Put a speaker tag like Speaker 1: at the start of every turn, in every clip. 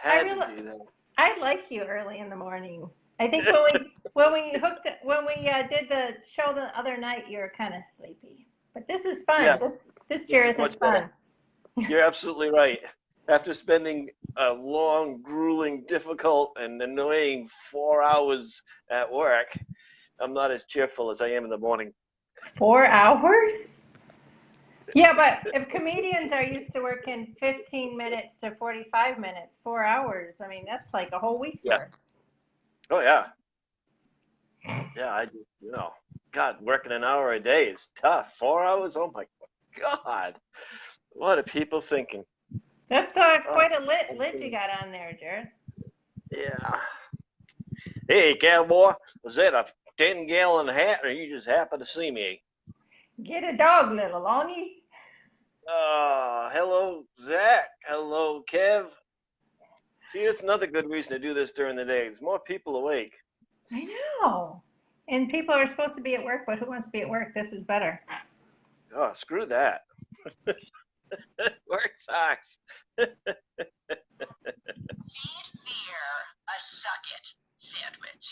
Speaker 1: Had to do that.
Speaker 2: I like you early in the morning. I think when we did the show the other night, you were kind of sleepy. But this is fun.
Speaker 1: Yeah,
Speaker 2: This Jareth is fun.
Speaker 1: You're absolutely right. After spending a long, grueling, difficult, and annoying 4 hours at work, I'm not as cheerful as I am in the morning.
Speaker 2: 4 hours? Yeah, but if comedians are used to working 15 minutes to 45 minutes, 4 hours, I mean, that's like a whole week's work.
Speaker 1: Oh, yeah. Yeah, God, working an hour a day is tough. 4 hours? Oh, my God. What are people thinking?
Speaker 2: That's quite a lid you got on there, Jareth.
Speaker 1: Yeah. Hey, cowboy, was that a 10-gallon hat, or you just happened to see me?
Speaker 2: Get a dog, little Lonnie.
Speaker 1: Hello, Zach. Hello, Kev. See, that's another good reason to do this during the day. There's more people awake.
Speaker 2: I know. And people are supposed to be at work, but who wants to be at work? This is better.
Speaker 1: Oh, screw that. Work sucks.
Speaker 3: Feed fear a suck-it sandwich.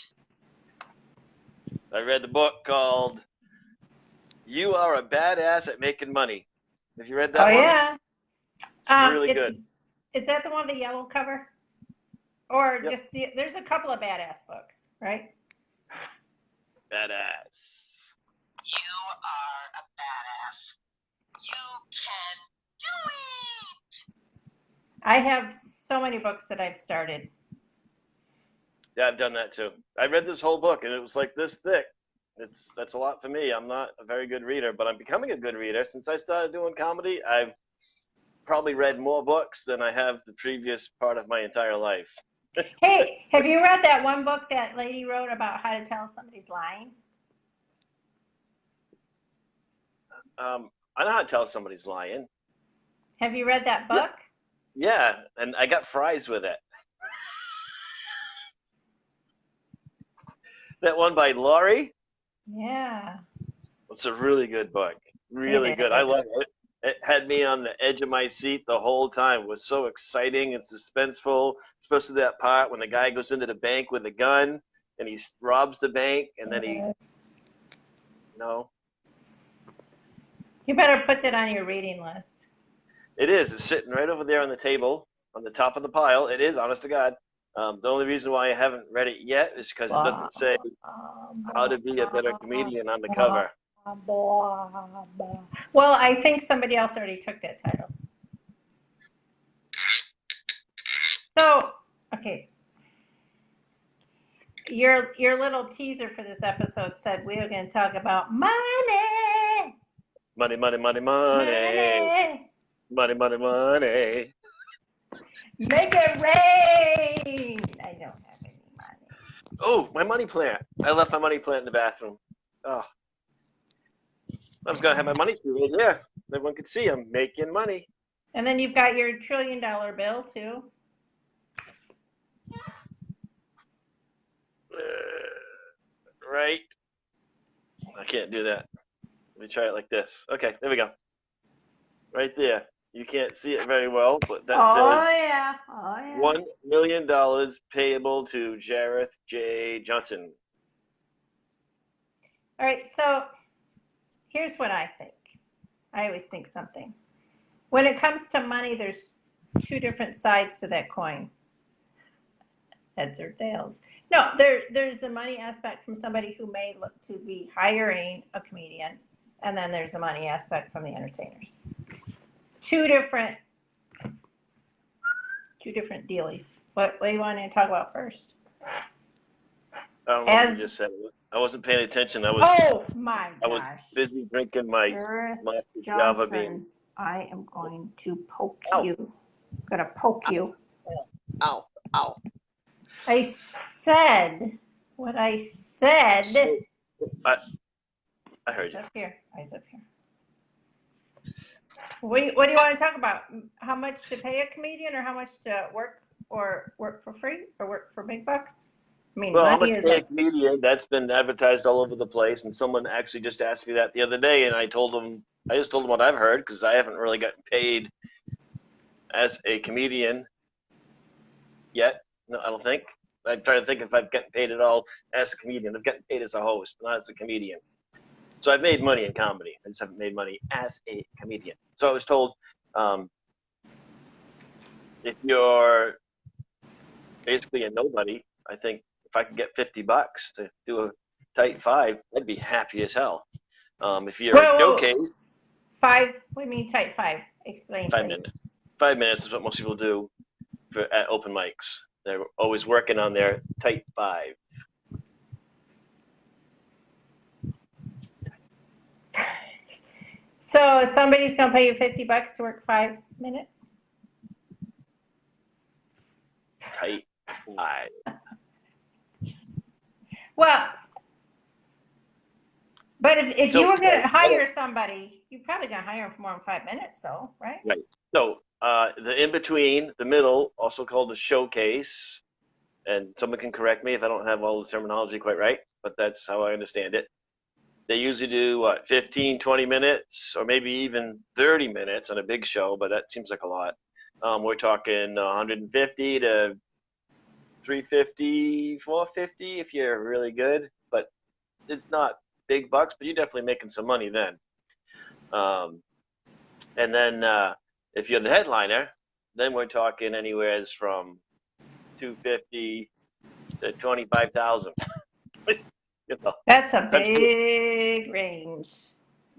Speaker 1: I read the book called You Are a Badass at Making Money. Have you read that one?
Speaker 2: Oh, yeah.
Speaker 1: It's really good.
Speaker 2: Is that the one with the yellow cover? Or just there's a couple of badass books, right?
Speaker 1: Badass.
Speaker 3: You are a badass. You can do it!
Speaker 2: I have so many books that I've started.
Speaker 1: Yeah, I've done that too. I read this whole book, and it was like this thick. That's a lot for me. I'm not a very good reader, but I'm becoming a good reader. Since I started doing comedy, I've probably read more books than I have the previous part of my entire life.
Speaker 2: Hey, have you read that one book that lady wrote about how to tell somebody's lying?
Speaker 1: I know how to tell somebody's lying.
Speaker 2: Have you read that book?
Speaker 1: Yeah, and I got fries with it. That one by Laurie?
Speaker 2: Yeah.
Speaker 1: It's a really good book. Really good. I love it. It had me on the edge of my seat the whole time. It was so exciting and suspenseful, especially that part when the guy goes into the bank with a gun and he robs the bank and then he... No.
Speaker 2: You better put that on your reading list.
Speaker 1: It is. It's sitting right over there on the table, on the top of the pile. It is, honest to God. The only reason why I haven't read it yet is because it doesn't say how to be a better comedian on the cover.
Speaker 2: Well, I think somebody else already took that title. So, okay. Your little teaser for this episode said we were going to talk about money.
Speaker 1: Money, money, money, money. Money, money, money.
Speaker 2: Make it rain. I don't have any money.
Speaker 1: Oh, my money plant. I left my money plant in the bathroom. Oh. I was going to have my money tree right there. Everyone could see I'm making money.
Speaker 2: And then you've got your $1 trillion bill, too.
Speaker 1: Right. I can't do that. Let me try it like this. Okay, there we go. Right there. You can't see it very well, but that says $1 million payable to Jareth J. Johnson.
Speaker 2: All right, so here's what I think. I always think something. When it comes to money, there's two different sides to that coin. Heads or tails. No, there's the money aspect from somebody who may look to be hiring a comedian, and then there's the money aspect from the entertainers. Two different dealies. What do you want to talk about first?
Speaker 1: As you just said, I wasn't paying attention. I was busy drinking my Java bean.
Speaker 2: I am going to poke you. I'm going to poke you.
Speaker 1: Ow. Ow.
Speaker 2: I said what I said.
Speaker 1: I heard you.
Speaker 2: Eyes up here. What do you want to talk about? How much to pay a comedian, or how much to work for free, or work for big bucks? I mean,
Speaker 1: well, how much to pay a comedian? That's been advertised all over the place, and someone actually just asked me that the other day, and I just told them what I've heard, because I haven't really gotten paid as a comedian yet. No, I don't think. I'm trying to think if I've gotten paid at all as a comedian. I've gotten paid as a host, but not as a comedian. So I've made money in comedy. I just haven't made money as a comedian. So I was told, if you're basically a nobody, I think if I could get $50 to do a tight 5, I'd be happy as hell. If you're a showcase,
Speaker 2: 5. What do you mean tight 5? Explain.
Speaker 1: 5 minutes. 5 minutes is what most people do at open mics. They're always working on their tight 5.
Speaker 2: So somebody's gonna pay you $50 to work 5 minutes?
Speaker 1: Tight 5.
Speaker 2: Well, but if you were gonna hire somebody, you're probably gonna hire them for more than 5 minutes, though, right?
Speaker 1: Right. So the in between, the middle, also called a showcase, and someone can correct me if I don't have all the terminology quite right, but that's how I understand it. They usually do 15, 20 minutes, or maybe even 30 minutes on a big show, but that seems like a lot. We're talking 150 to 350, 450 if you're really good, but it's not big bucks, but you're definitely making some money then. And then if you're the headliner, then we're talking anywhere from 250 to 25,000. You know,
Speaker 2: that's a big range.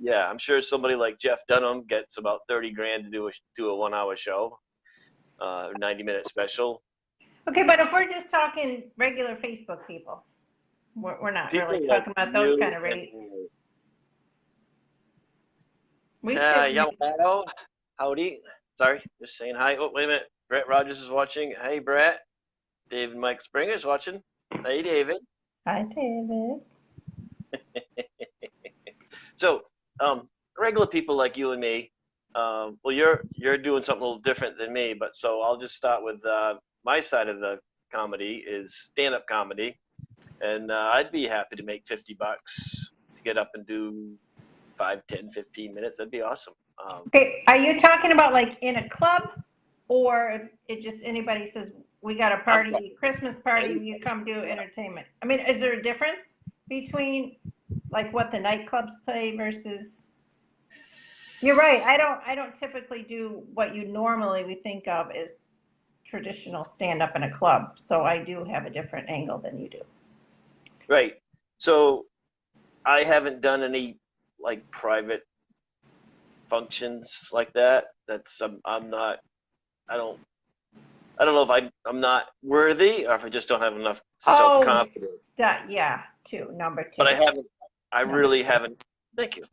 Speaker 1: Yeah, I'm sure somebody like Jeff Dunham gets about 30 grand to do a 1 hour show, 90-minute special.
Speaker 2: Okay, but if we're just talking regular Facebook people, we're not really talking about those kind of rates.
Speaker 1: Yamato, howdy. Sorry, just saying hi. Oh, wait a minute. Brett Rogers is watching. Hey, Brett. David Mike Springer's watching. Hey, David.
Speaker 2: Hi, David.
Speaker 1: So, regular people like you and me, well, you're doing something a little different than me, but so I'll just start with my side of the comedy is stand-up comedy, and I'd be happy to make $50 to get up and do 5, 10, 15 minutes. That'd be awesome.
Speaker 2: Okay, are you talking about like in a club, or it just anybody says we got a party, Christmas party, you come do entertainment? I mean, is there a difference between like what the nightclubs play versus? You're right. I don't typically do what you normally would think of as traditional stand-up in a club, so I do have a different angle than you do.
Speaker 1: Right. So I haven't done any like private functions like that. That's I'm not. I don't know if I'm not worthy or if I just don't have enough self-confidence.
Speaker 2: Yeah, number 2.
Speaker 1: But I really haven't. Thank you.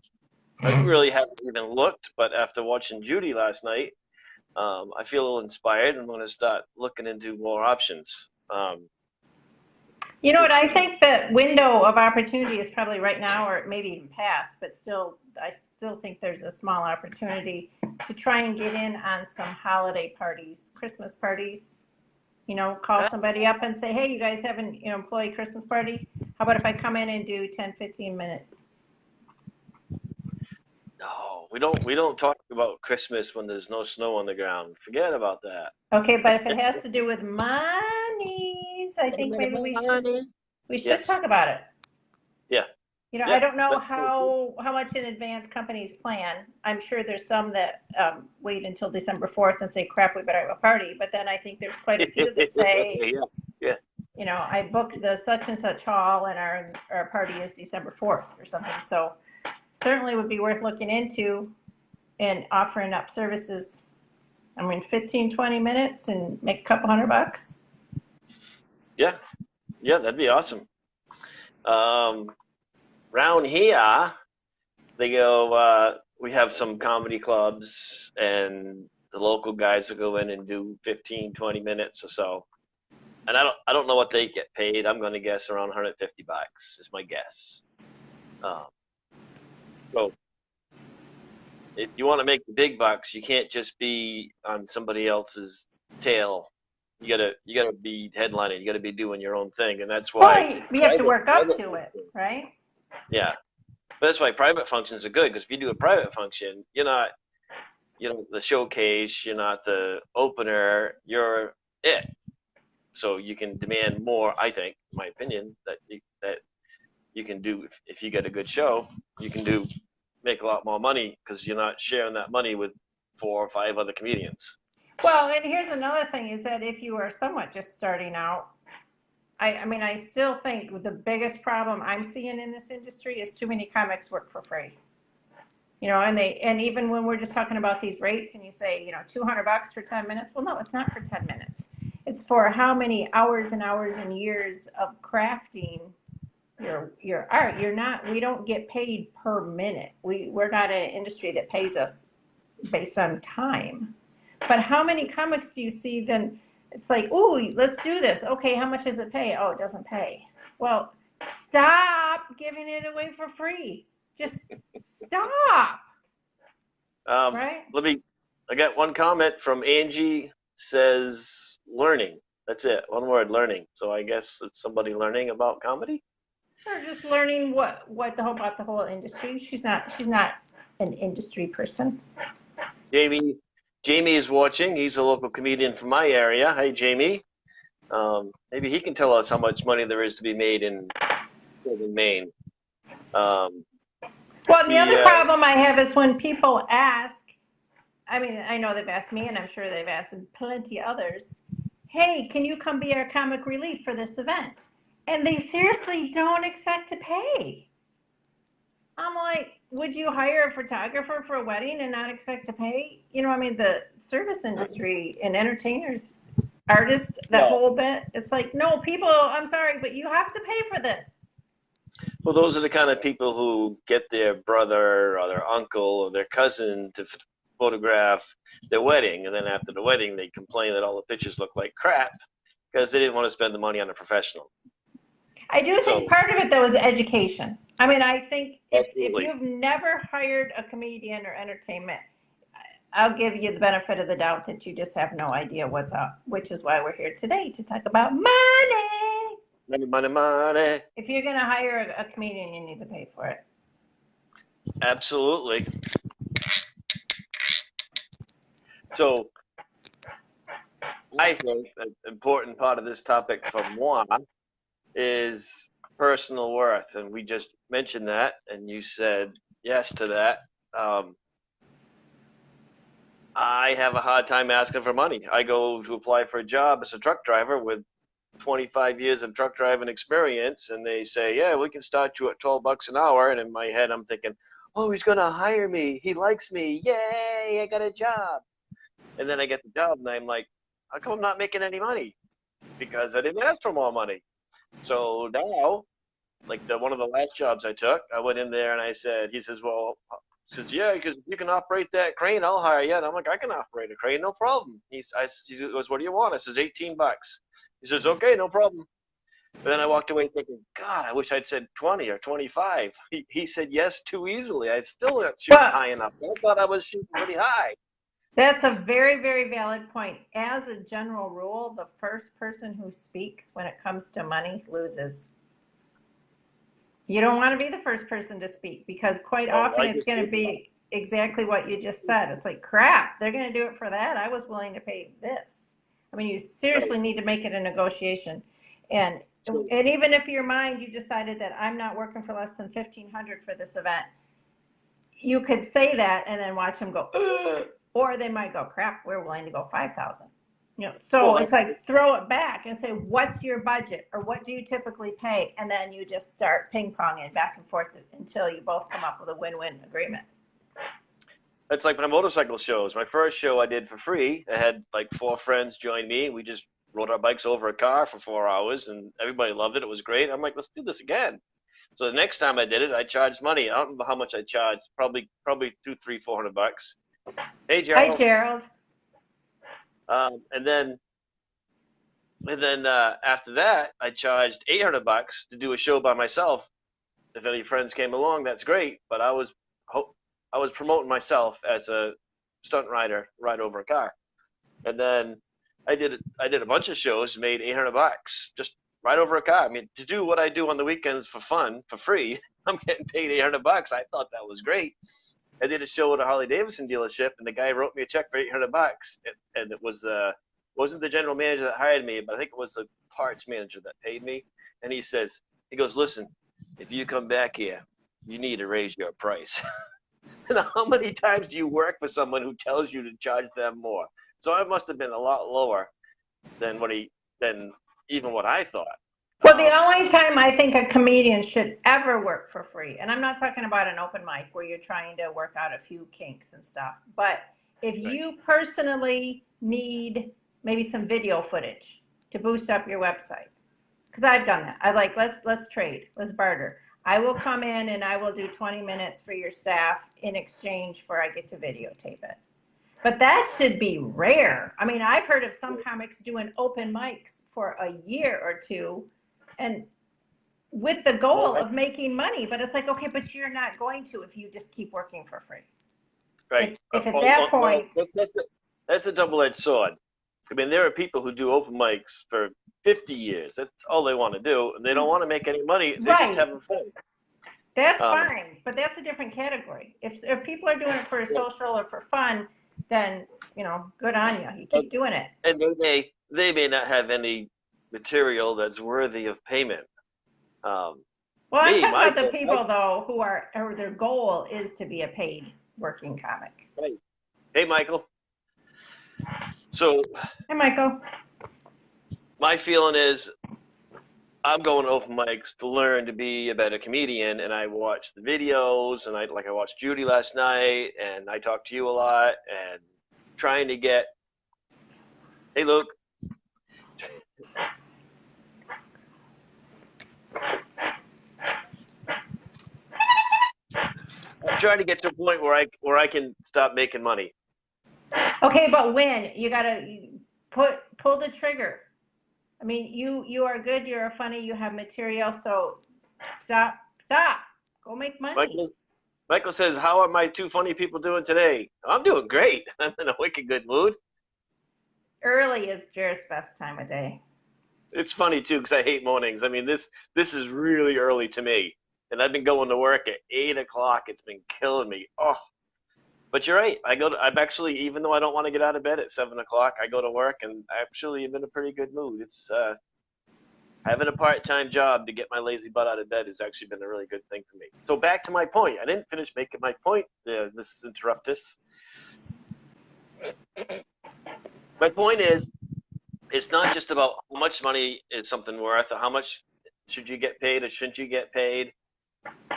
Speaker 1: I really haven't even looked, but after watching Judy last night, I feel a little inspired and I'm going to start looking into more options.
Speaker 2: You know what? I think the window of opportunity is probably right now, or maybe even past, but still, I still think there's a small opportunity to try and get in on some holiday parties, Christmas parties. You know, call somebody up and say, hey, you guys have an employee Christmas party? How about if I come in and do 10, 15 minutes?
Speaker 1: No, we don't talk about Christmas when there's no snow on the ground. Forget about that.
Speaker 2: Okay, but if it has to do with monies, I think maybe we should talk about it.
Speaker 1: Yeah.
Speaker 2: You know, I don't know how much in advance companies plan. I'm sure there's some that wait until December 4th and say, crap, we better have a party. But then I think there's quite a few that say,
Speaker 1: yeah.
Speaker 2: You know, I booked the such and such hall and our party is December 4th or something. So certainly would be worth looking into and offering up services. I mean, 15, 20 minutes and make a couple $100.
Speaker 1: Yeah, that'd be awesome. Round here, they go, we have some comedy clubs and the local guys will go in and do 15, 20 minutes or so. And I don't know what they get paid. I'm going to guess around $150 is my guess. So if you want to make the big bucks, you can't just be on somebody else's tail. You gotta be headlining. You gotta be doing your own thing, and that's why
Speaker 2: you have to work up to it, right?
Speaker 1: Yeah, but that's why private functions are good. Because if you do a private function, you're not, the showcase. You're not the opener. You're it. So you can demand more, I think, in my opinion, that you can do if you get a good show, you can make a lot more money because you're not sharing that money with 4 or 5 other comedians.
Speaker 2: Well, and here's another thing is that if you are somewhat just starting out, I mean, I still think the biggest problem I'm seeing in this industry is too many comics work for free. You know, and even when we're just talking about these rates and you say, you know, $200 for 10 minutes. Well, no, it's not for 10 minutes. It's for how many hours and hours and years of crafting your art. We don't get paid per minute. We're not in an industry that pays us based on time. But how many comics do you see then? It's like, oh, let's do this. Okay, how much does it pay? Oh, it doesn't pay. Well, stop giving it away for free. Just stop. Right?
Speaker 1: I got one comment from Angie, says learning. That's it. One word, learning. So I guess it's somebody learning about comedy.
Speaker 2: Or just learning about the whole industry. She's not an industry person.
Speaker 1: Jamie is watching. He's a local comedian from my area. Hey, Jamie. Maybe he can tell us how much money there is to be made in Maine.
Speaker 2: Well, the other problem I have is when people ask, I mean, I know they've asked me, and I'm sure they've asked plenty others, hey, can you come be our comic relief for this event? And they seriously don't expect to pay. I'm like, would you hire a photographer for a wedding and not expect to pay? You know, I mean, the service industry and entertainers, artists, that whole bit, it's like, no, people, I'm sorry, but you have to pay for this.
Speaker 1: Well, those are the kind of people who get their brother or their uncle or their cousin to photograph their wedding, and then after the wedding, they complain that all the pictures look like crap because they didn't want to spend the money on a professional.
Speaker 2: I do think part of it, though, is education. I mean, I think if you've never hired a comedian or entertainment, I'll give you the benefit of the doubt that you just have no idea what's up, which is why we're here today to talk about money.
Speaker 1: Money.
Speaker 2: If you're going to hire a comedian, you need to pay for it.
Speaker 1: Absolutely. So I think an important part of this topic for moi is personal worth. And we just mentioned that, and you said yes to that. I have a hard time asking for money. I go to apply for a job as a truck driver with 25 years of truck driving experience, and they say, yeah, we can start you at $12 an hour. And in my head, I'm thinking, oh, he's going to hire me. He likes me. Yay, I got a job. And then I get the job, and I'm like, how come I'm not making any money? Because I didn't ask for more money. So now, like one of the last jobs I took, I went in there and I said, he says, yeah, because if you can operate that crane, I'll hire you. And I'm like, I can operate a crane, no problem. He goes, what do you want? I says, $18. He says, okay, no problem. But then I walked away thinking, God, I wish I'd said 20 or 25. He said yes too easily. I still not shooting high enough. I thought I was shooting pretty high.
Speaker 2: That's a very, very valid point. As a general rule, the first person who speaks when it comes to money loses. You don't want to be the first person to speak because quite often it's going to be exactly what you just said. It's like, crap, they're going to do it for that. I was willing to pay this. I mean, you seriously need to make it a negotiation. And even if your mind, you decided that I'm not working for less than $1,500 for this event, you could say that and then watch them go, ugh. Or they might go, crap, we're willing to go $5,000. You know, so it's like throw it back and say, what's your budget or what do you typically pay? And then you just start ping ponging back and forth until you both come up with a win-win agreement.
Speaker 1: It's like my motorcycle shows. My first show I did for free. I had like 4 friends join me. We just rode our bikes over a car for 4 hours, and everybody loved it. It was great. I'm like, let's do this again. So the next time I did it, I charged money. I don't know how much I charged. Probably $200, $300, $400. Hey, Gerald.
Speaker 2: Hi, Gerald.
Speaker 1: And then after that, I charged $800 to do a show by myself. If any friends came along, that's great. But I was promoting myself as a stunt rider, ride over a car. And then I did a bunch of shows, made $800 just ride over a car. I mean, to do what I do on the weekends for fun, for free, I'm getting paid $800. I thought that was great. I did a show at a Harley Davidson dealership, and the guy wrote me a check for $800, and it was wasn't the general manager that hired me, but I think it was the parts manager that paid me. And he goes, listen, if you come back here, you need to raise your price. And how many times do you work for someone who tells you to charge them more? So I must have been a lot lower than even what I thought.
Speaker 2: Well, the only time I think a comedian should ever work for free, and I'm not talking about an open mic where you're trying to work out a few kinks and stuff, but if you personally need maybe some video footage to boost up your website, because I've done that. I like, let's trade, let's barter. I will come in and I will do 20 minutes for your staff in exchange for I get to videotape it. But that should be rare. I mean, I've heard of some comics doing open mics for a year or two, and with the goal of making money, but it's like, okay, but you're not going to if you just keep working for free.
Speaker 1: Right.
Speaker 2: If at that point,
Speaker 1: that's a double-edged sword. I mean, there are people who do open mics for 50 years. That's all they want to do, and they don't want to make any money. They're just having fun.
Speaker 2: That's fine, but that's a different category. If people are doing it for social or for fun, then, you know, good on you. You keep doing it.
Speaker 1: And they may not have any material that's worthy of payment.
Speaker 2: Well, I'm talking about the people, though, who are, or their goal is to be a paid working comic.
Speaker 1: Right. Hey, Michael. So.
Speaker 2: Hey, Michael.
Speaker 1: My feeling is I'm going to open mics to learn to be a better comedian, and I watch the videos, and I watched Judy last night, and I talked to you a lot, and trying to get, hey, Luke. I'm trying to get to a point where I can stop making money.
Speaker 2: Okay, but when? You gotta pull the trigger. I mean, you are good, you're funny, you have material, so stop, go make money.
Speaker 1: Michael says, how are my two funny people doing today? I'm doing great. I'm in a wicked good mood.
Speaker 2: Early is Jareth's best time of day.
Speaker 1: It's funny too, because I hate mornings. I mean, this is really early to me, and I've been going to work at 8 o'clock. It's been killing me. Oh, but you're right. I'm actually, even though I don't want to get out of bed at 7 o'clock, I go to work, and I actually am in a pretty good mood. It's having a part-time job to get my lazy butt out of bed has actually been a really good thing for me. So back to my point. I didn't finish making my point. This interruptus. My point is, it's not just about how much money is something worth, or how much should you get paid or shouldn't you get paid.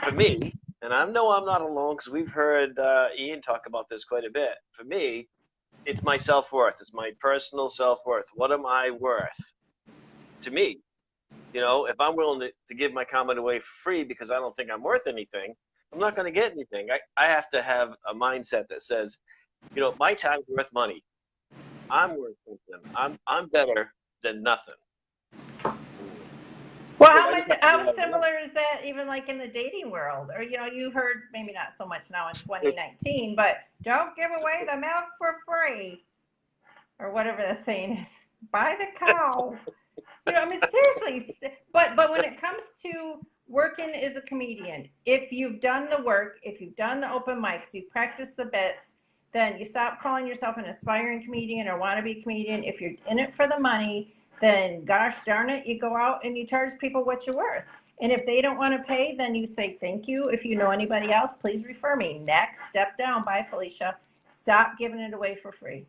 Speaker 1: For me, and I know I'm not alone because we've heard Ian talk about this quite a bit. For me, it's my self-worth. It's my personal self-worth. What am I worth to me? You know, if I'm willing to give my comment away free because I don't think I'm worth anything, I'm not going to get anything. I have to have a mindset that says, you know, my time's worth money. I'm worth something. I'm better than nothing.
Speaker 2: Well, how similar is that even like in the dating world? Or, you know, you heard, maybe not so much now in 2019, but don't give away the milk for free. Or whatever the saying is. Buy the cow. You know, I mean, seriously. But when it comes to working as a comedian, if you've done the work, if you've done the open mics, you've practiced the bits, then you stop calling yourself an aspiring comedian or wannabe comedian. If you're in it for the money, then gosh darn it, you go out and you charge people what you're worth. And if they don't want to pay, then you say thank you. If you know anybody else, please refer me. Next, step down. Bye, Felicia. Stop giving it away for free.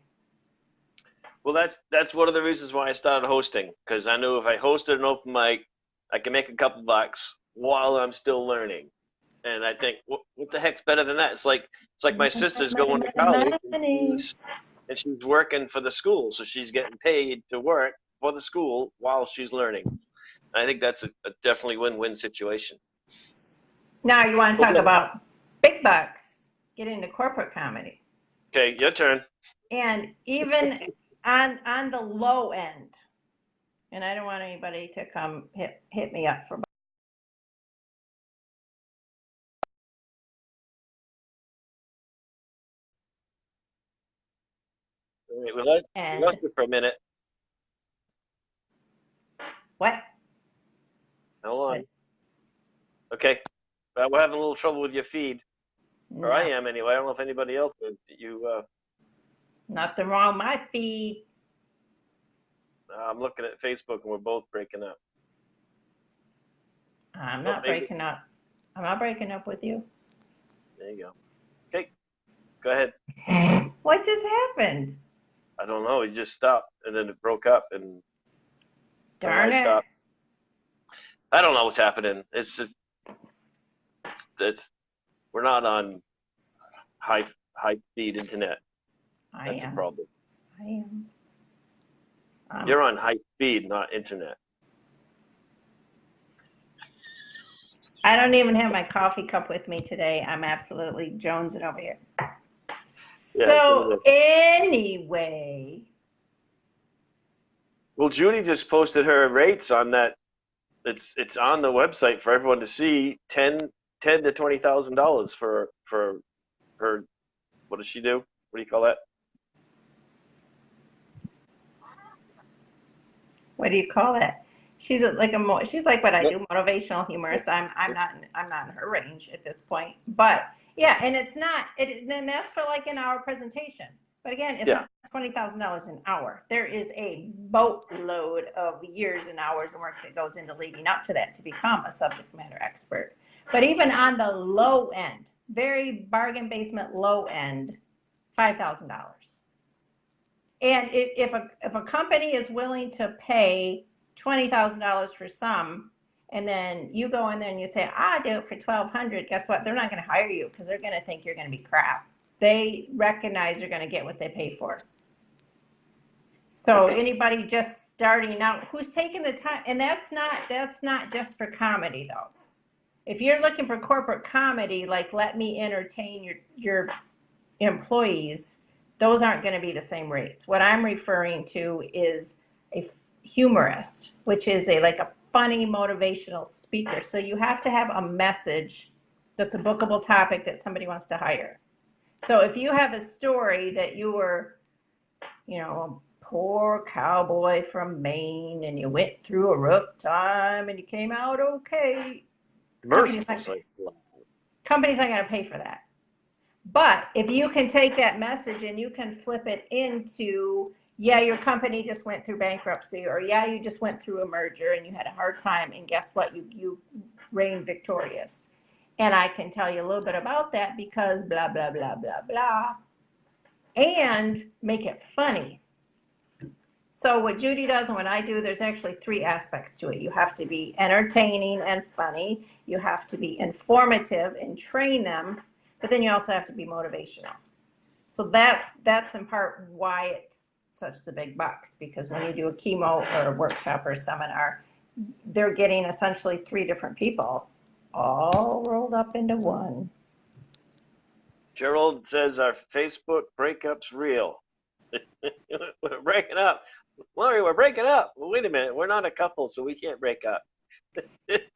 Speaker 1: Well, that's one of the reasons why I started hosting, because I knew if I hosted an open mic, I can make a couple bucks while I'm still learning. And I think, what the heck's better than that? It's like my sister's going to college, and she's working for the school, so she's getting paid to work for the school while she's learning. And I think that's a definitely win-win situation.
Speaker 2: Now you want to talk about big bucks, get into corporate comedy.
Speaker 1: Okay, your turn.
Speaker 2: And even on the low end, and I don't want anybody to come hit me up for.
Speaker 1: Wait, we lost you for a minute.
Speaker 2: What?
Speaker 1: Hold on. Okay. We're having a little trouble with your feed. No. Or I am anyway. I don't know if anybody else is.
Speaker 2: Nothing wrong with my feed.
Speaker 1: I'm looking at Facebook and we're both breaking up.
Speaker 2: I'm not breaking up. I'm not breaking up with you.
Speaker 1: There you go. Okay, go ahead.
Speaker 2: What just happened?
Speaker 1: I don't know. It just stopped and then it broke up and
Speaker 2: darn it.
Speaker 1: Stopped. I don't know what's happening. It's just we're not on high speed internet. That's a problem.
Speaker 2: I am.
Speaker 1: You're on high speed, not internet.
Speaker 2: I don't even have my coffee cup with me today. I'm absolutely jonesing over here.
Speaker 1: Yeah,
Speaker 2: so anyway.
Speaker 1: Well, Judy just posted her rates on that. It's on the website for everyone to see. $10,000 to $20,000 for her. What does she do? What do you call that?
Speaker 2: What do you call that? She's like what I do, motivational humorist. I'm not in her range at this point, but yeah, and it's not. And that's for like an hour presentation. But again, it's not $20,000 an hour. There is a boatload of years and hours of work that goes into leading up to that to become a subject matter expert. But even on the low end, very bargain basement low end, $5,000. And if a company is willing to pay $20,000 for some, and then you go in there and you say, I'll do it for $1,200, guess what? They're not going to hire you because they're going to think you're going to be crap. They recognize they're going to get what they pay for. So anybody just starting out who's taking the time, and that's not just for comedy though. If you're looking for corporate comedy, like let me entertain your employees, those aren't going to be the same rates. What I'm referring to is a humorist, which is a funny motivational speaker. So you have to have a message that's a bookable topic that somebody wants to hire. So if you have a story that you were, a poor cowboy from Maine and you went through a rough time and you came out okay, company's not going to pay for that. But if you can take that message and you can flip it into, yeah, your company just went through bankruptcy, or yeah, you just went through a merger and you had a hard time, and guess what? You reigned victorious. And I can tell you a little bit about that because blah, blah, blah, blah, blah. And make it funny. So what Judy does and what I do, there's actually 3 aspects to it. You have to be entertaining and funny. You have to be informative and train them. But then you also have to be motivational. So that's in part why it's such the big bucks, because when you do a chemo or a workshop or a seminar, they're getting essentially 3 different people all rolled up into one.
Speaker 1: Gerald says our Facebook breakup's real. We're breaking up. Laurie, we're breaking up. Well, wait a minute. We're not a couple, so we can't break up.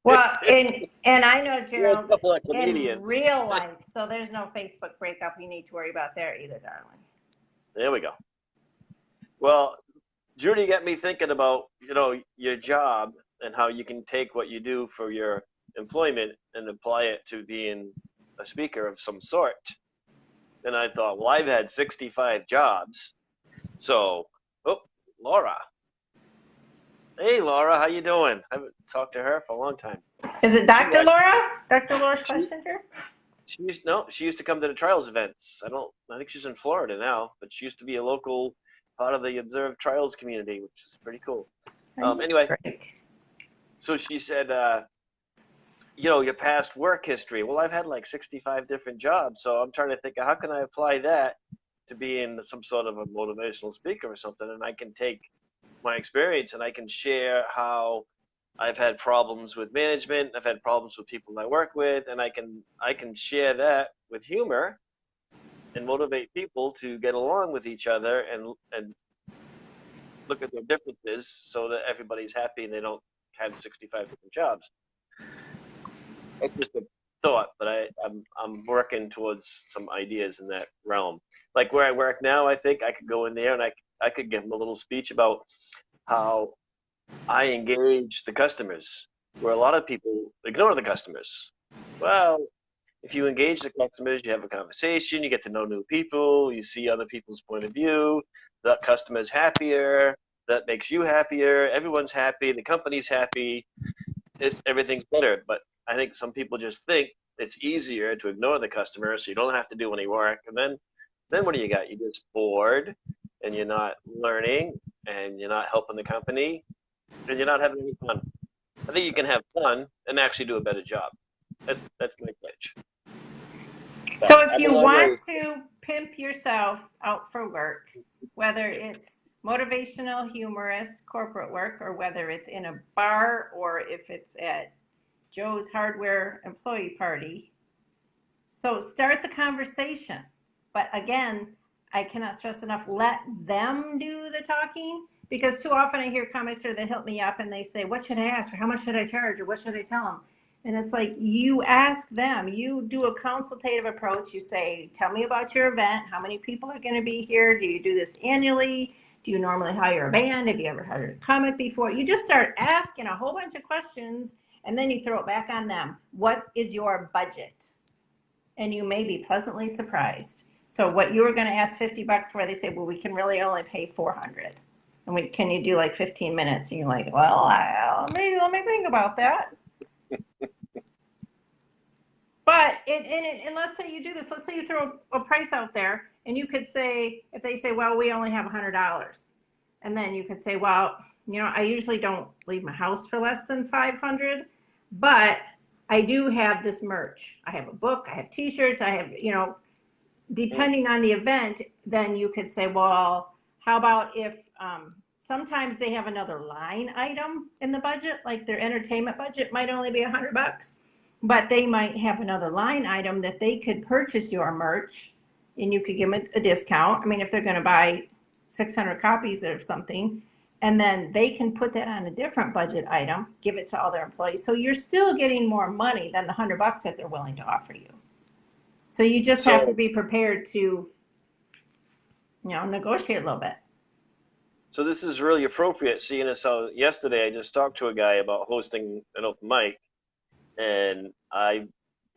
Speaker 2: Well, and I know Gerald
Speaker 1: in
Speaker 2: real life, so there's no Facebook breakup you need to worry about there either, darling.
Speaker 1: There we go. Well, Judy got me thinking about, your job and how you can take what you do for your employment and apply it to being a speaker of some sort. And I thought, well, I've had 65 jobs. So, Laura. Hey, Laura, how you doing? I haven't talked to her for a long time.
Speaker 2: Is it Dr. Laura? Dr. Laura Schlesinger?
Speaker 1: She used to come to the trials events. I think she's in Florida now, but she used to be a local part of the Observed Trials community, which is pretty cool. Anyway, so she said, your past work history. Well, I've had like 65 different jobs, so I'm trying to think of how can I apply that to being some sort of a motivational speaker or something, and I can take my experience and I can share how I've had problems with management, I've had problems with people I work with, and I can share that with humor and motivate people to get along with each other and look at their differences so that everybody's happy and they don't have 65 different jobs. It's just a thought, but I'm working towards some ideas in that realm. Like where I work now, I think I could go in there and I could give them a little speech about how I engage the customers, where a lot of people ignore the customers. Well, if you engage the customers, you have a conversation, you get to know new people, you see other people's point of view, the customer's happier, that makes you happier. Everyone's happy. The company's happy. Everything's better. But I think some people just think it's easier to ignore the customer, so you don't have to do any work. And then what do you got? You're just bored, and you're not learning, and you're not helping the company, and you're not having any fun. I think you can have fun and actually do a better job. That's my pitch.
Speaker 2: So if you want to pimp yourself out for work, whether it's motivational, humorist, corporate work, or whether it's in a bar or if it's at Joe's hardware employee party, so start the conversation. But again, I cannot stress enough, let them do the talking, because too often I hear comics that help me up and they say, what should I ask? Or how much should I charge? Or what should I tell them? And it's like, you ask them, you do a consultative approach. You say, tell me about your event. How many people are going to be here? Do you do this annually? Do you normally hire a band? Have you ever hired a comic before? You just start asking a whole bunch of questions, and then you throw it back on them. What is your budget? And you may be pleasantly surprised. So what you were going to ask $50 for, they say, well, we can really only pay $400. And can you do like 15 minutes? And you're like, well, let me think about that. But and let's say you do this. Let's say you throw a price out there, and you could say, if they say, well, we only have $100, and then you could say, well, I usually don't leave my house for less than $500, but I do have this merch. I have a book. I have T-shirts. I have, depending on the event, then you could say, well, how about if sometimes they have another line item in the budget, like their entertainment budget might only be $100, but they might have another line item that they could purchase your merch, and you could give them a discount. I mean, if they're going to buy 600 copies or something, and then they can put that on a different budget item, give it to all their employees. So you're still getting more money than the $100 that they're willing to offer you. So you just have to be prepared to, negotiate a little bit.
Speaker 1: So this is really appropriate, seeing as how yesterday I just talked to a guy about hosting an open mic, and I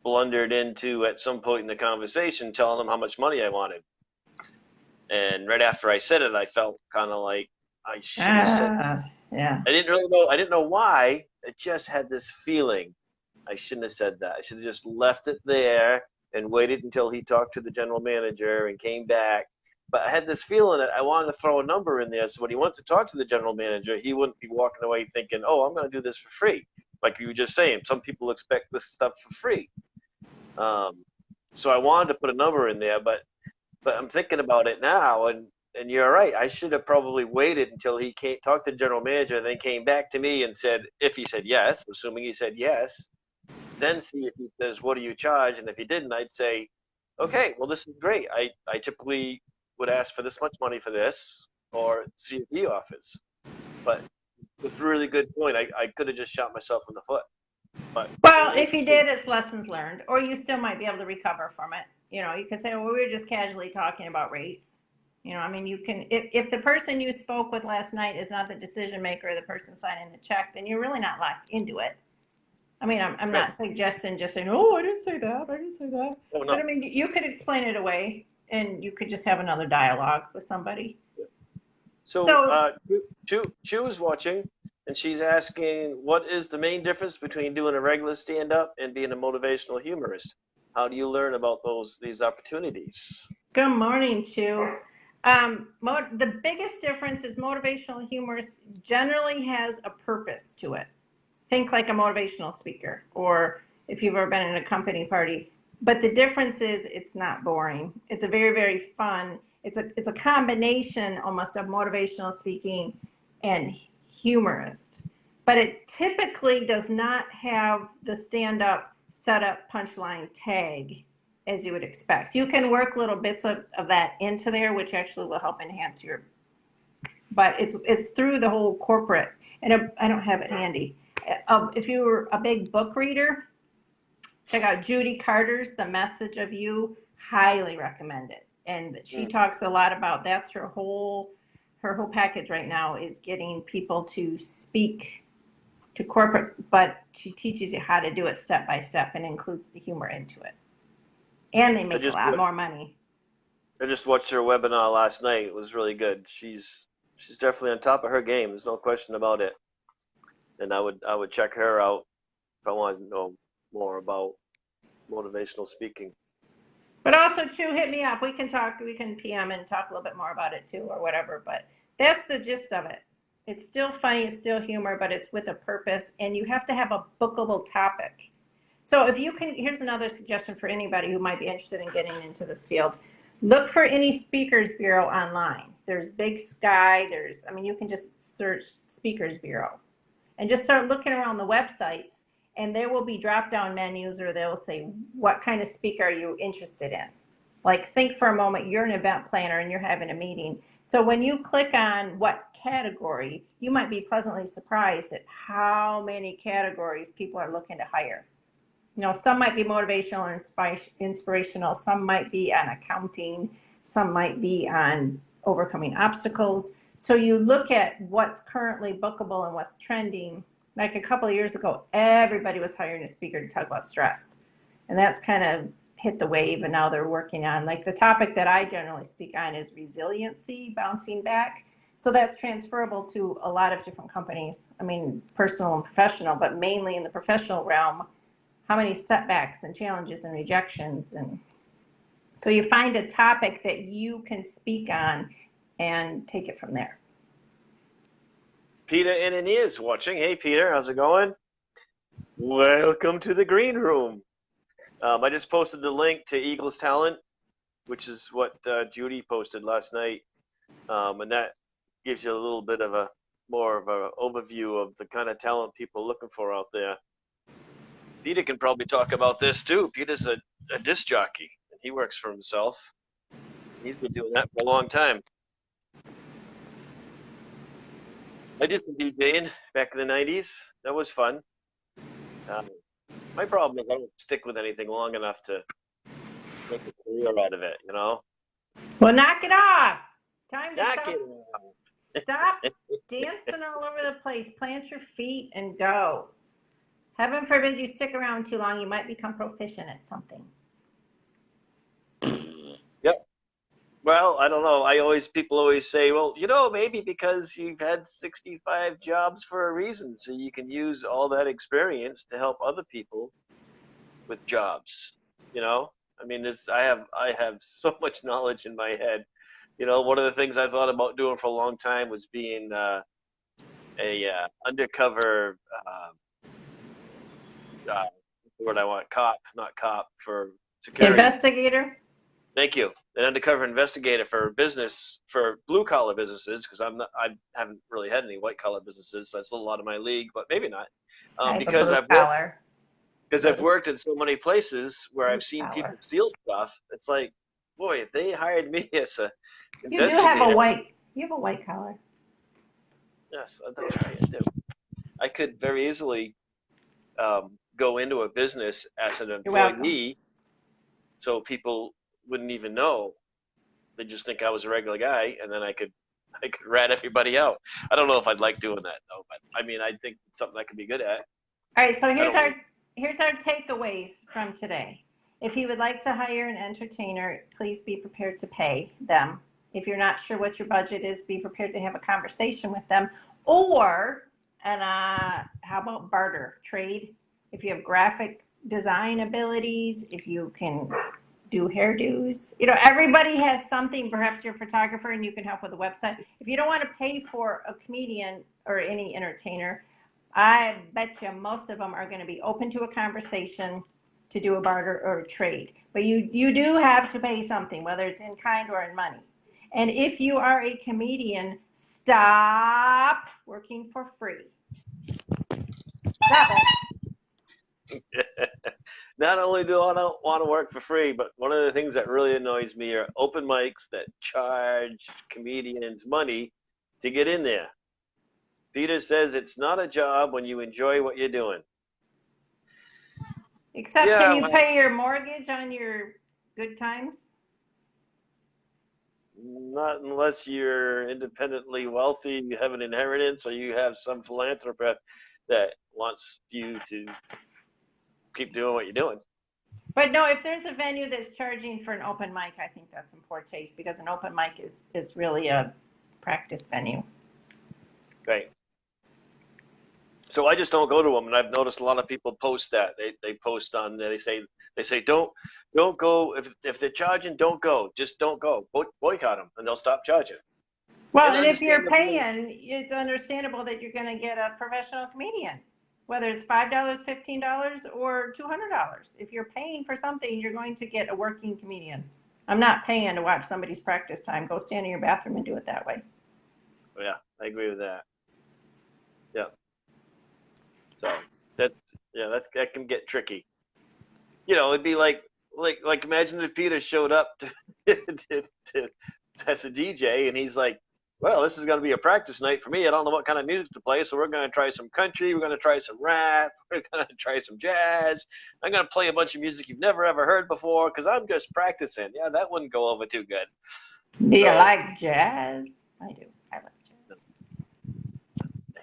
Speaker 1: blundered into, at some point in the conversation, telling him how much money I wanted. And right after I said it, I felt kind of like I should have said that.
Speaker 2: Yeah.
Speaker 1: I didn't know why. I just had this feeling I shouldn't have said that. I should have just left it there and waited until he talked to the general manager and came back. But I had this feeling that I wanted to throw a number in there, so when he went to talk to the general manager, he wouldn't be walking away thinking, oh, I'm going to do this for free. Like you were just saying, some people expect this stuff for free. So I wanted to put a number in there, but I'm thinking about it now, and you're right. I should have probably waited until he talked to the general manager and then came back to me and said, if he said yes, assuming he said yes, then see if he says, what do you charge? And if he didn't, I'd say, okay, well, this is great. I typically would ask for this much money for this, or see if he offers. But it's a really good point. I could have just shot myself in the foot. But
Speaker 2: well, if you did, it's lessons learned, or you still might be able to recover from it. You could say, well, we were just casually talking about rates. I mean, you can, if the person you spoke with last night is not the decision maker or the person signing the check, then you're really not locked into it. I mean, I'm not suggesting just saying, oh, I didn't say that. Oh, no. But I mean, you could explain it away, and you could just have another dialogue with somebody.
Speaker 1: So Chu is watching, and she's asking, what is the main difference between doing a regular stand-up and being a motivational humorist? How do you learn about these opportunities?
Speaker 2: Good morning, Chu. The biggest difference is motivational humorist generally has a purpose to it. Think like a motivational speaker, or if you've ever been in a company party. But the difference is it's not boring. It's a very, very fun. It's a combination almost of motivational speaking and humorist. But it typically does not have the stand-up, setup, punchline tag as you would expect. You can work little bits of that into there, which actually will help enhance your, but it's through the whole corporate, and I don't have it handy. If you were a big book reader, check out Judy Carter's The Message of You. Highly recommend it. And she talks a lot about, that's her whole package right now, is getting people to speak to corporate, but she teaches you how to do it step by step and includes the humor into it. And they make a lot more money.
Speaker 1: I just watched her webinar last night. It was really good. She's She's definitely on top of her game. There's no question about it. And I would check her out if I wanted to know more about motivational speaking.
Speaker 2: But also, too, hit me up. We can PM and talk a little bit more about it, too, or whatever. But that's the gist of it. It's still funny, it's still humor, but it's with a purpose, and you have to have a bookable topic. So if you can, here's another suggestion for anybody who might be interested in getting into this field. Look for any speakers bureau online. There's Big Sky, you can just search speakers bureau and just start looking around the websites, and there will be drop-down menus, or they'll say, what kind of speaker are you interested in? Like, think for a moment, you're an event planner and you're having a meeting. So when you click on what category, you might be pleasantly surprised at how many categories people are looking to hire. Some might be motivational or inspirational, some might be on accounting, some might be on overcoming obstacles. So you look at what's currently bookable and what's trending. Like a couple of years ago, everybody was hiring a speaker to talk about stress. And that's kind of hit the wave, and now they're working on, like, the topic that I generally speak on is resiliency, bouncing back. So that's transferable to a lot of different companies. Personal and professional, but mainly in the professional realm. How many setbacks and challenges and rejections, and so you find a topic that you can speak on and take it from there.
Speaker 1: Peter Inani is watching. Hey, Peter, how's it going? Welcome to the Green Room. I just posted the link to Eagles Talent, which is what Judy posted last night, and that gives you a little bit of more of an overview of the kind of talent people are looking for out there. Peter can probably talk about this too. Peter's a disc jockey, and he works for himself. He's been doing that for a long time. I did some DJing back in the 90s. That was fun. My problem is I don't stick with anything long enough to make a career out of it,
Speaker 2: Well, knock it off. Time to
Speaker 1: Knock
Speaker 2: stop.
Speaker 1: it off.
Speaker 2: Stop dancing all over the place. Plant your feet and go. Heaven forbid you stick around too long. You might become proficient at something.
Speaker 1: Yep. Well, I don't know. People always say, well, maybe because you've had 65 jobs for a reason, so you can use all that experience to help other people with jobs. I have so much knowledge in my head. One of the things I thought about doing for a long time was being a undercover. The word I want, not cop, for security.
Speaker 2: Investigator.
Speaker 1: Thank you. An undercover investigator for blue collar businesses, because I haven't really had any white collar businesses. So that's a lot of my league, but maybe not. Because I've worked in so many places where I've seen people steal stuff. It's like, boy, if they hired me as a investigator.
Speaker 2: You have a white collar.
Speaker 1: Yes, that's right. I do. I could very easily go into a business as an employee, so people wouldn't even know. They just think I was a regular guy, and then I could rat everybody out. I don't know if I'd like doing that though, but I think it's something I could be good at.
Speaker 2: All right, so here's our takeaways from today. If you would like to hire an entertainer, please be prepared to pay them. If you're not sure what your budget is, be prepared to have a conversation with them. How about barter, trade? If you have graphic design abilities, if you can do hairdos, everybody has something. Perhaps you're a photographer and you can help with a website. If you don't want to pay for a comedian or any entertainer, I bet you most of them are going to be open to a conversation to do a barter or a trade. But you do have to pay something, whether it's in kind or in money. And if you are a comedian, stop working for free. Stop it.
Speaker 1: Not only do I not want to work for free, but one of the things that really annoys me are open mics that charge comedians money to get in there. Peter says it's not a job when you enjoy what you're doing.
Speaker 2: Except, can you pay your mortgage on your good times?
Speaker 1: Not unless you're independently wealthy, you have an inheritance, or you have some philanthropist that wants you to keep doing what you're doing.
Speaker 2: But no, if there's a venue that's charging for an open mic, I think that's in poor taste, because an open mic is really a practice venue.
Speaker 1: Right. So I just don't go to them, and I've noticed a lot of people post that. They post on there. They say don't go if they're charging, don't go. Just don't go. Boycott them, and they'll stop charging.
Speaker 2: Well, and if you're paying, it's understandable that you're going to get a professional comedian, whether it's $5, $15, or $200. If you're paying for something, you're going to get a working comedian. I'm not paying to watch somebody's practice time. Go stand in your bathroom and do it that way.
Speaker 1: Yeah, I agree with that. Yeah. So that can get tricky. You know, it'd be like imagine if Peter showed up as a DJ and he's like, well, this is going to be a practice night for me. I don't know what kind of music to play, so we're going to try some country. We're going to try some rap. We're going to try some jazz. I'm going to play a bunch of music you've never, ever heard before because I'm just practicing. Yeah, that wouldn't go over too good.
Speaker 2: Do you like jazz? I do. I like jazz.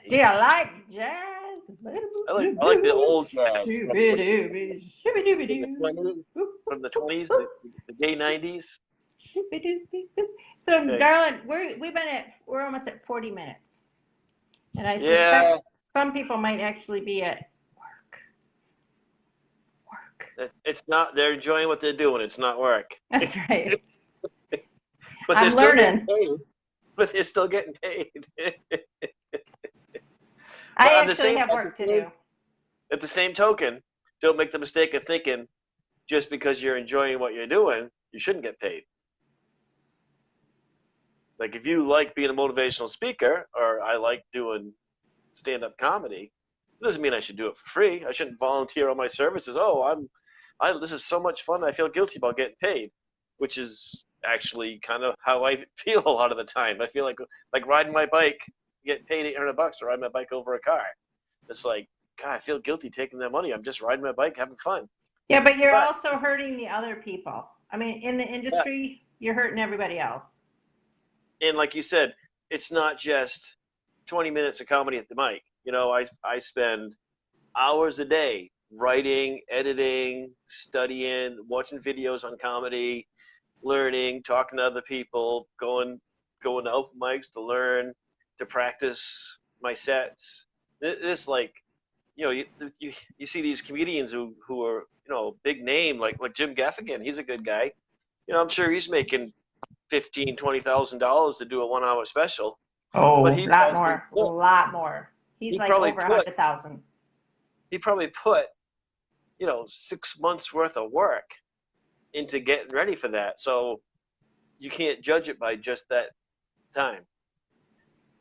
Speaker 2: Do you like jazz?
Speaker 1: I like the old jazz. From the 20s, the gay 90s.
Speaker 2: So, okay. Darling, we're almost at 40 minutes, and I suspect some people might actually be at work.
Speaker 1: It's not. They're enjoying what they're doing. It's not work.
Speaker 2: That's right.
Speaker 1: But
Speaker 2: I'm learning.
Speaker 1: But they're still getting paid.
Speaker 2: I actually have work to do.
Speaker 1: At the same token, don't make the mistake of thinking just because you're enjoying what you're doing, you shouldn't get paid. Like if you like being a motivational speaker, or I like doing stand-up comedy, it doesn't mean I should do it for free. I shouldn't volunteer on my services. Oh, this is so much fun. I feel guilty about getting paid, which is actually kind of how I feel a lot of the time. I feel like riding my bike, getting paid $800 to ride my bike over a car. It's like, God, I feel guilty taking that money. I'm just riding my bike, having fun.
Speaker 2: Yeah, but you're also hurting the other people. I mean, in the industry, you're hurting everybody else.
Speaker 1: And like you said, it's not just 20 minutes of comedy at the mic. You know, I spend hours a day writing, editing, studying, watching videos on comedy, learning, talking to other people, going to open mics to learn, to practice my sets. It's like, you know, you see these comedians who are, you know, big name, like Jim Gaffigan. He's a good guy. You know, I'm sure he's making $15,000, $20,000 to do a 1 hour special.
Speaker 2: Oh, but a lot more. He's like over 100,000.
Speaker 1: He probably put, you know, 6 months worth of work into getting ready for that. So you can't judge it by just that time.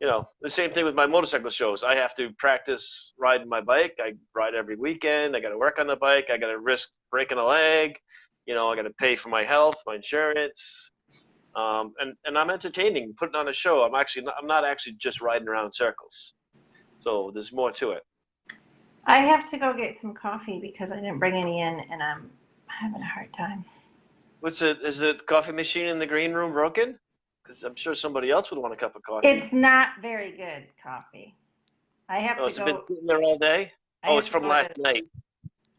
Speaker 1: You know, the same thing with my motorcycle shows. I have to practice riding my bike. I ride every weekend. I got to work on the bike. I got to risk breaking a leg. You know, I got to pay for my health, my insurance. And I'm entertaining, putting on a show. I'm not actually just riding around circles. So there's more to it.
Speaker 2: I have to go get some coffee because I didn't bring any in, and I'm having a hard time.
Speaker 1: Is the coffee machine in the green room broken? Because I'm sure somebody else would want a cup of coffee.
Speaker 2: It's not very good coffee. I have to go.
Speaker 1: It's been sitting there all day? It's from last night.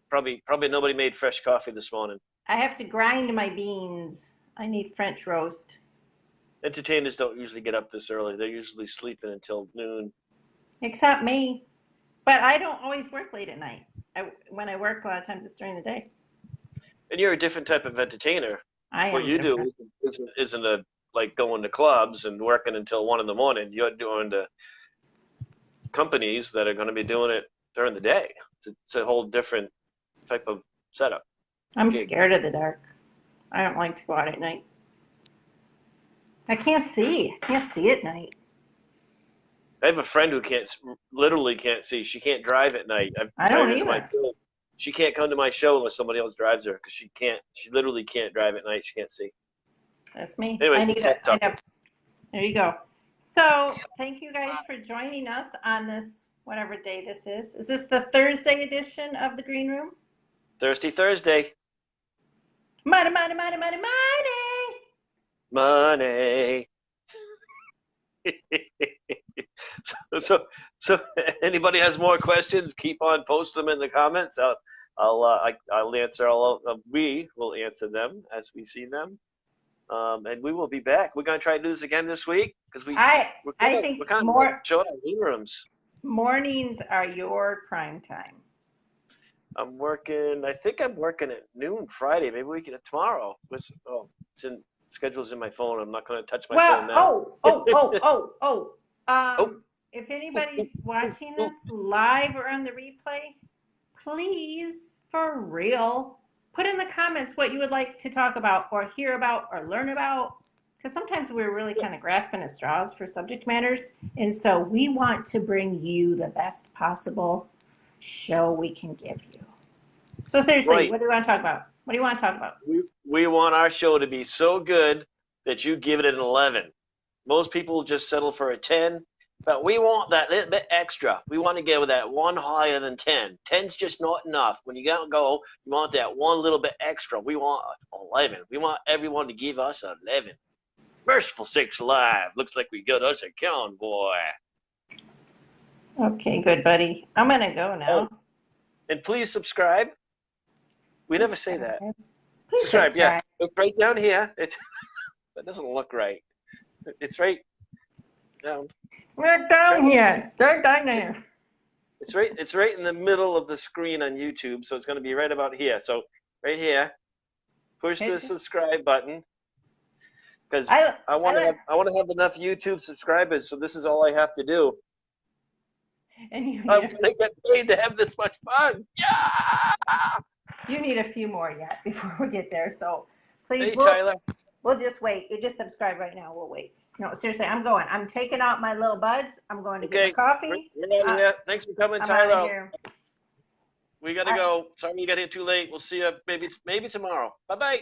Speaker 1: Probably nobody made fresh coffee this morning.
Speaker 2: I have to grind my beans. I need French roast.
Speaker 1: Entertainers don't usually get up this early. They're usually sleeping until noon.
Speaker 2: Except me. But I don't always work late at night. When I work, a lot of times it's during the day.
Speaker 1: And you're a different type of entertainer. What you
Speaker 2: different.
Speaker 1: do isn't like going to clubs and working until 1 a.m. You're doing the companies that are going to be doing it during the day. It's a whole different type of setup.
Speaker 2: I'm scared of the dark. I don't like to go out at night. I can't see. I can't see at night.
Speaker 1: I have a friend who literally can't see. She can't drive at night.
Speaker 2: I don't either.
Speaker 1: She can't come to my show unless somebody else drives her because she literally can't drive at night. She can't see.
Speaker 2: That's me.
Speaker 1: Anyway,
Speaker 2: there you go. So thank you guys for joining us on this, whatever day this is. Is this the Thursday edition of the Green Room?
Speaker 1: Thursday.
Speaker 2: Money, money, money, money, money.
Speaker 1: Money. So anybody has more questions, keep on posting them in the comments. I'll answer we will answer them as we see them. And we will be back. We're going to try to do this again this week because we're
Speaker 2: think
Speaker 1: kind
Speaker 2: more
Speaker 1: of short on Green Rooms.
Speaker 2: mornings are your prime time.
Speaker 1: I'm working. I think I'm working at noon Friday. Maybe we can tomorrow. Schedule's in my phone. I'm not going to touch my phone now.
Speaker 2: If anybody's watching this live or on the replay, please, for real, put in the comments what you would like to talk about or hear about or learn about. Because sometimes we're really kind of grasping at straws for subject matters. And so we want to bring you the best possible show we can give you. So seriously, What do you want to talk about? What do you want to talk about?
Speaker 1: We want our show to be so good that you give it an 11. Most people just settle for a 10, but we want that little bit extra. We want to go with that one higher than 10. 10's just not enough. When you go, you want that one little bit extra. We want 11. We want everyone to give us 11. Merciful Sakes Live. Looks like we got us a convoy.
Speaker 2: Okay, good, buddy. I'm going to go now.
Speaker 1: Oh, and please subscribe. We never say that.
Speaker 2: Please subscribe.
Speaker 1: Yeah. It's right down here. That doesn't look right. It's right down.
Speaker 2: Right down here. Right down there.
Speaker 1: It's right in the middle of the screen on YouTube, so it's going to be right about here. So right here, push the subscribe button. Because I want to have enough YouTube subscribers, so this is all I have to do.
Speaker 2: And
Speaker 1: I'm going to get paid to have this much fun. Yeah!
Speaker 2: You need a few more yet before we get there. So please,
Speaker 1: Tyler.
Speaker 2: We'll just wait. You just subscribe right now. We'll wait. No, seriously, I'm going. I'm taking out my little buds. I'm going to get a coffee.
Speaker 1: We're out of here. Thanks for coming, Tyler. We got to go. Sorry you got here too late. We'll see you maybe tomorrow. Bye-bye.